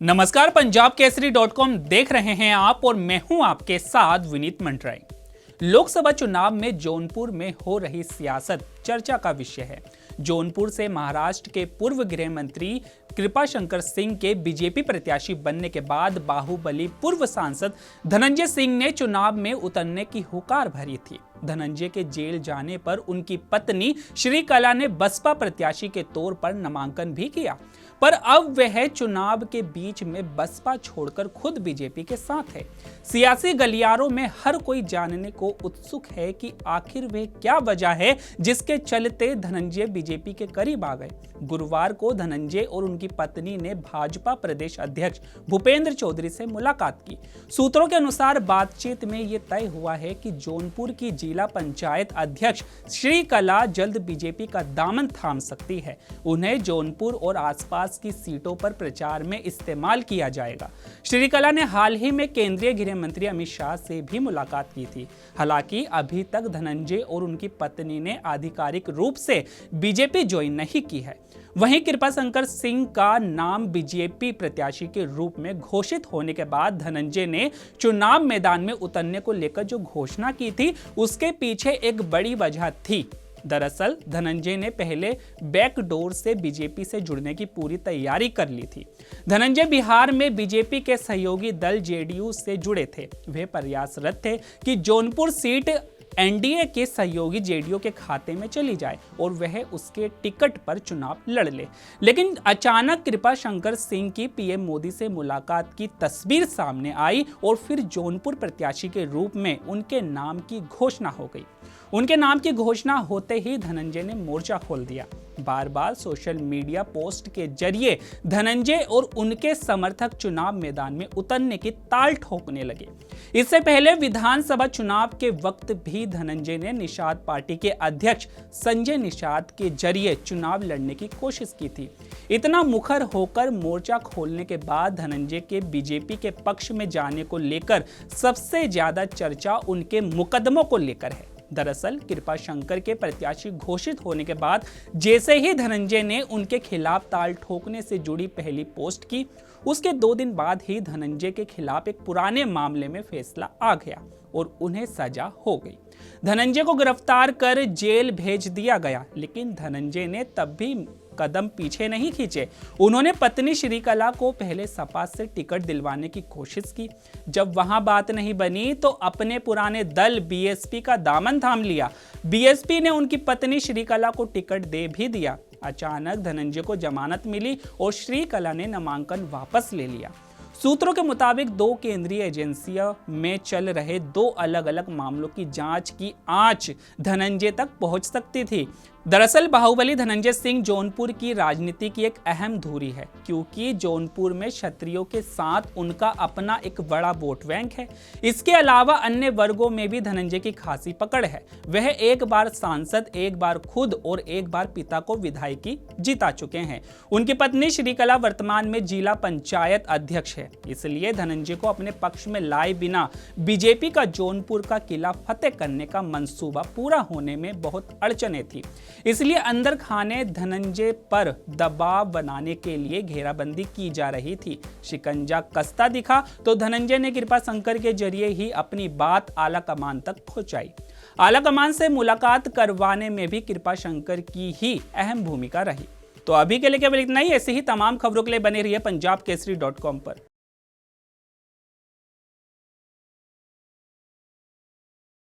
नमस्कार, पंजाब केसरी.com देख रहे हैं आप और मैं हूं आपके साथ विनीत मंटराई। लोकसभा चुनाव में जौनपुर में हो रही सियासत चर्चा का विषय है। जौनपुर से महाराष्ट्र के पूर्व गृह मंत्री कृपाशंकर सिंह के बीजेपी प्रत्याशी बनने के बाद बाहुबली पूर्व सांसद धनंजय सिंह ने चुनाव में उतरने की हुकार भरी थी। धनंजय के जेल जाने पर उनकी पत्नी श्रीकला ने बसपा प्रत्याशी के तौर पर नामांकन भी किया, पर अब वह चुनाव के बीच में बसपा छोड़कर खुद बीजेपी के साथ है। सियासी गलियारों में हर कोई जानने को उत्सुक है कि आखिर वह क्या वजह है जिसके चलते धनंजय बीजेपी के करीब आ गए। गुरुवार को धनंजय और उनकी पत्नी ने भाजपा प्रदेश अध्यक्ष भूपेंद्र चौधरी से मुलाकात की। सूत्रों के अनुसार बातचीत में यह तय हुआ है कि जौनपुर की जिला पंचायत अध्यक्ष श्रीकला जल्द बीजेपी का दामन थाम सकती है। उन्हें जौनपुर और आसपास की सीटों पर प्रचार में इस्तेमाल किया जाएगा। श्रीकला ने हाल ही में केंद्रीय गृह मंत्री अमित शाह से भी मुलाकात की थी। हालांकि अभी तक धनंजय और उनकी पत्नी ने आधिकारिक रूप से बीजेपी ज्वाइन नहीं की है। वहीं कृपाशंकर सिंह का नाम बीजेपी प्रत्याशी के रूप में घोषित होने के बाद धनंजय ने चुनाव मैदान में उतरने को लेकर जो घोषणा की थी, उसके पीछे एक बड़ी वजह थी। दरअसल धनंजय ने पहले बैकडोर से बीजेपी से जुड़ने की पूरी तैयारी कर ली थी। धनंजय बिहार में बीजेपी के सहयोगी दल जेडीयू से जुड़े थे। वे प्रयासरत थे कि जौनपुर सीट एनडीए के सहयोगी जेडीयू के खाते में चली जाए और वह उसके टिकट पर चुनाव लड़ ले। लेकिन अचानक कृपाशंकर सिंह की पीएम मोदी से मुलाकात की तस्वीर सामने आई और फिर जौनपुर प्रत्याशी के रूप में उनके नाम की घोषणा हो गई। उनके नाम की घोषणा होते ही धनंजय ने मोर्चा खोल दिया। बार बार सोशल मीडिया पोस्ट के जरिए धनंजय और उनके समर्थक चुनाव मैदान में उतरने की ताल ठोकने लगे। इससे पहले विधानसभा चुनाव के वक्त भी धनंजय ने निषाद पार्टी के अध्यक्ष संजय निषाद के जरिए चुनाव लड़ने की कोशिश की थी। इतना मुखर होकर मोर्चा खोलने के बाद धनंजय के बीजेपी के पक्ष में जाने को लेकर सबसे ज्यादा चर्चा उनके मुकदमों को लेकर है। दरअसल कृपाशंकर के प्रत्याशी घोषित होने के बाद जैसे ही धनंजय ने उनके खिलाफ ताल ठोकने से जुड़ी पहली पोस्ट की, उसके 2 दिन बाद ही धनंजय के खिलाफ एक पुराने मामले में फैसला आ गया और उन्हें सजा हो गई। धनंजय को गिरफ्तार कर जेल भेज दिया गया, लेकिन धनंजय ने तब भी कदम पीछे नहीं खींचे। उन्होंने पत्नी श्रीकला को पहले सपा से टिकट दिलवाने की कोशिश की। जब वहां बात नहीं बनी तो अपने पुराने दल बीएसपी का दामन थाम लिया। बीएसपी ने उनकी पत्नी श्रीकला को टिकट दे भी दिया। अचानक धनंजय को जमानत मिली और श्रीकला ने नामांकन वापस ले लिया। सूत्रों के मुताबिक 2 केंद्रीय एजेंसियों में चल रहे 2 अलग अलग मामलों की जांच की आंच धनंजय तक पहुंच सकती थी। दरअसल बाहुबली धनंजय सिंह जौनपुर की राजनीति की एक अहम धुरी है, क्योंकि जौनपुर में क्षत्रियों के साथ उनका अपना एक बड़ा वोट बैंक है। इसके अलावा अन्य वर्गों में भी धनंजय की खासी पकड़ है। वह एक बार सांसद, एक बार खुद और एक बार पिता को विधायकी जिता चुके हैं। उनकी पत्नी श्रीकला वर्तमान में जिला पंचायत अध्यक्ष है। इसलिए धनंजय को अपने पक्ष में लाए बिना बीजेपी का जौनपुर का किला फतेह करने का मंसूबा पूरा होने में बहुत अड़चनें थी। इसलिए अंदर खाने धनंजय पर दबाव बनाने के लिए घेराबंदी की जा रही थी। शिकंजा कसता दिखा तो धनंजय ने कृपाशंकर के जरिए ही अपनी बात आला कमान तक पहुंचाई। आला कमान से मुलाकात करवाने में भी कृपाशंकर की ही अहम भूमिका रही। तो अभी के लिए केवल इतना ही। ऐसे ही तमाम खबरों के लिए बने रहिए पंजाब केसरी.com पर।